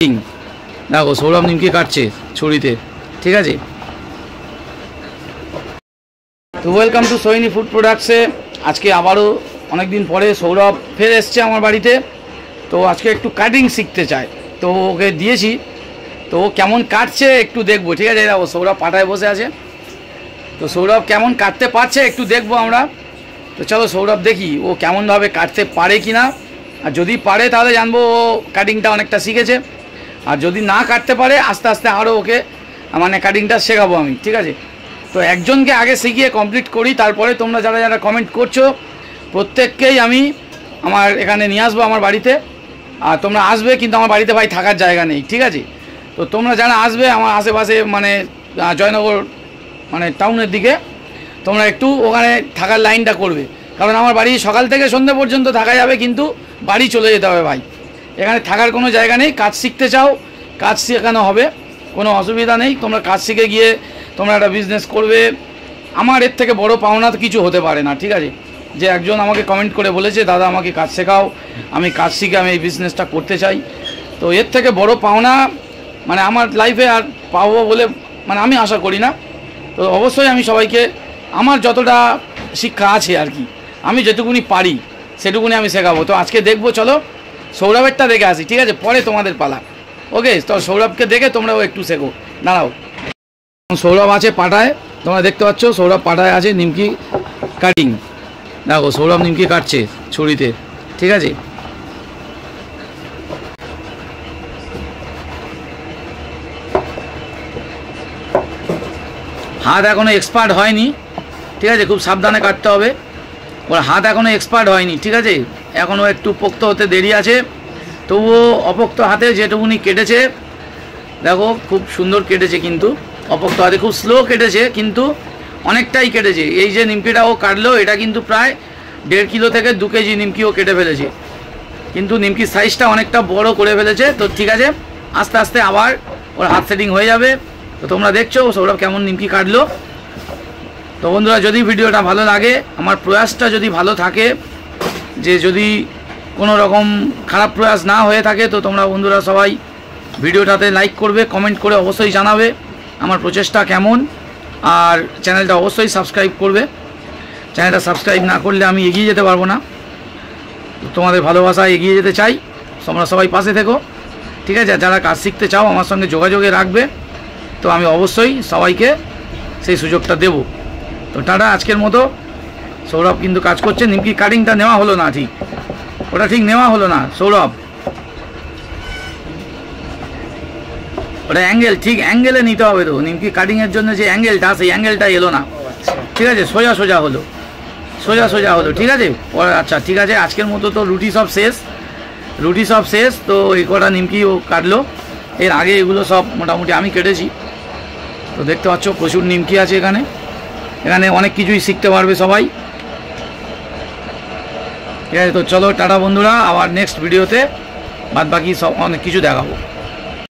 देखो सौरभ निमकी काटছে ছুরিতে ঠিক আছে। তো ওয়েলকাম টু সোহিনী ফুড প্রোডাক্টসে আজকে আবারও অনেক দিন পরে সৌরভ ফের এসছে আমার বাড়িতে। তো আজকে একটু কাটিং শিখতে চায়, তো ওকে দিয়েছি, তো ও কেমন কাটছে একটু দেখবো ঠিক আছে। ও সৌরভ পাটায় বসে আছে, তো সৌরভ কেমন কাটতে পারছে একটু দেখবো আমরা। তো চলো সৌরভ দেখি ও কেমনভাবে কাটতে পারে কি না, আর যদি পারে তাহলে জানবো ও কাটিংটা অনেকটা শিখেছে, আর যদি না কাটতে পারে আস্তে আস্তে আরও ওকে মানে কাটিংটা শেখাবো আমি ঠিক আছে। তো একজনকে আগে শিখিয়ে কমপ্লিট করি, তারপরে তোমরা যারা যারা কমেন্ট করছো প্রত্যেককেই আমি আমার এখানে নিয়ে আসবো আমার বাড়িতে। আর তোমরা আসবে, কিন্তু আমার বাড়িতে ভাই থাকার জায়গা নেই ঠিক আছে। তো তোমরা যারা আসবে আমার আশেপাশে মানে জয়নগর মানে টাউনের দিকে, তোমরা একটু ওখানে থাকার লাইনটা করবে, কারণ আমার বাড়ি সকাল থেকে সন্ধ্যে পর্যন্ত থাকা যাবে, কিন্তু বাড়ি চলে যেতে হবে ভাই। এখানে থাকার কোনো জায়গা নেই। কাজ শিখতে চাও কাজ শেখানো হবে, কোনো অসুবিধা নেই। তোমরা কাজ শিখে গিয়ে তোমরা একটা বিজনেস করবে, আমার এর থেকে বড় পাওনা তো কিছু হতে পারে না ঠিক আছে। যে একজন আমাকে কমেন্ট করে বলেছে দাদা আমাকে কাজ শেখাও, আমি কাজ শিখে আমি এই বিজনেসটা করতে চাই, তো এর থেকে বড় পাওনা মানে আমার লাইফে আর পাবো বলে মানে আমি আশা করি না। তো অবশ্যই আমি সবাইকে আমার যতটা শিক্ষা আছে আর কি, আমি যেটুকুনি পারি সেটুকুনি আমি শেখাবো। তো আজকে দেখবো, চলো সৌরভেরটা দেখে আসি ঠিক আছে, পরে তোমাদের পালা। ওকে, তো সৌরভকে দেখে তোমরাও একটু শেখো। দাঁড়াও, সৌরভ আছে পাটায়, তোমরা দেখতে পাচ্ছ সৌরভ পাটায় আছে নিমকি কাটিং। দেখো সৌরভ নিমকি কাটছে ছুরিতে ঠিক আছে। হাত এখনো এক্সপার্ট হয়নি ঠিক আছে, খুব সাবধানে কাটতে হবে। ওর হাত এখনো এক্সপার্ট হয়নি ঠিক আছে, এখনও একটু পোক্ত হতে দেরি আছে। তবুও অপোক্ত হাতে যেটুকুনি কেটেছে দেখো খুব সুন্দর কেটেছে, কিন্তু অপোক্ত হাতে খুব স্লো কেটেছে, কিন্তু অনেকটাই কেটেছে। এই যে নিমকিটা ও কাটলো এটা কিন্তু প্রায় 1.5 কিলো থেকে 2 কেজি নিমকি ও কেটে ফেলেছে, কিন্তু নিমকির সাইজটা অনেকটা বড় করে ফেলেছে। তো ঠিক আছে, আস্তে আস্তে আবার ওর হাত সেটিং হয়ে যাবে। তো তোমরা দেখছো সৌরভ কেমন নিমকি কাটলো। তো বন্ধুরা যদি ভিডিওটা ভালো লাগে, আমার প্রয়াসটা যদি ভালো থাকে, যে যদি কোনো রকম খারাপ প্রয়াস না হয়ে থাকে, তো তোমরা বন্ধুরা সবাই ভিডিওটাতে লাইক করবে, কমেন্ট করে অবশ্যই জানাবে আমার প্রচেষ্টা কেমন, আর চ্যানেলটা অবশ্যই সাবস্ক্রাইব করবে। চ্যানেলটা সাবস্ক্রাইব না করলে আমি এগিয়ে যেতে পারবো না। তোমাদের ভালোবাসায় এগিয়ে যেতে চাই, তোমরা সবাই পাশে থেকো ঠিক আছে। যারা কাজ শিখতে চাও আমার সঙ্গে যোগাযোগে রাখবে, তো আমি অবশ্যই সবাইকে সেই সুযোগটা দেব। তো টাটা, আজকের মতো। সৌরভ কিন্তু কাজ করছে, নিমকি কাটিংটা নেওয়া হলো না, ঠিক ওটা ঠিক নেওয়া হলো না সৌরভ, ওটা অ্যাঙ্গেল ঠিক অ্যাঙ্গেলে নিতে হবে। তো নিমকি কাটিংয়ের জন্য যে অ্যাঙ্গেলটা সেই অ্যাঙ্গেলটা এলো না ঠিক আছে, সোজা সোজা হলো, সোজা সোজা হলো ঠিক আছে। আচ্ছা ঠিক আছে, আজকের মতো তো রুটি সব শেষ। তো এই কটা নিমকি ও কাটলো, এর আগে এগুলো সব মোটামুটি আমি কেটেছি। তো দেখতে পাচ্ছ প্রচুর নিমকি আছে এখানে, এখানে অনেক কিছুই শিখতে পারবে সবাই ঠিক আছে। তো চলো টাটা বন্ধুরা, আবার নেক্সট ভিডিওতে বাদ বাকি সব অনেক কিছু দেখাবো।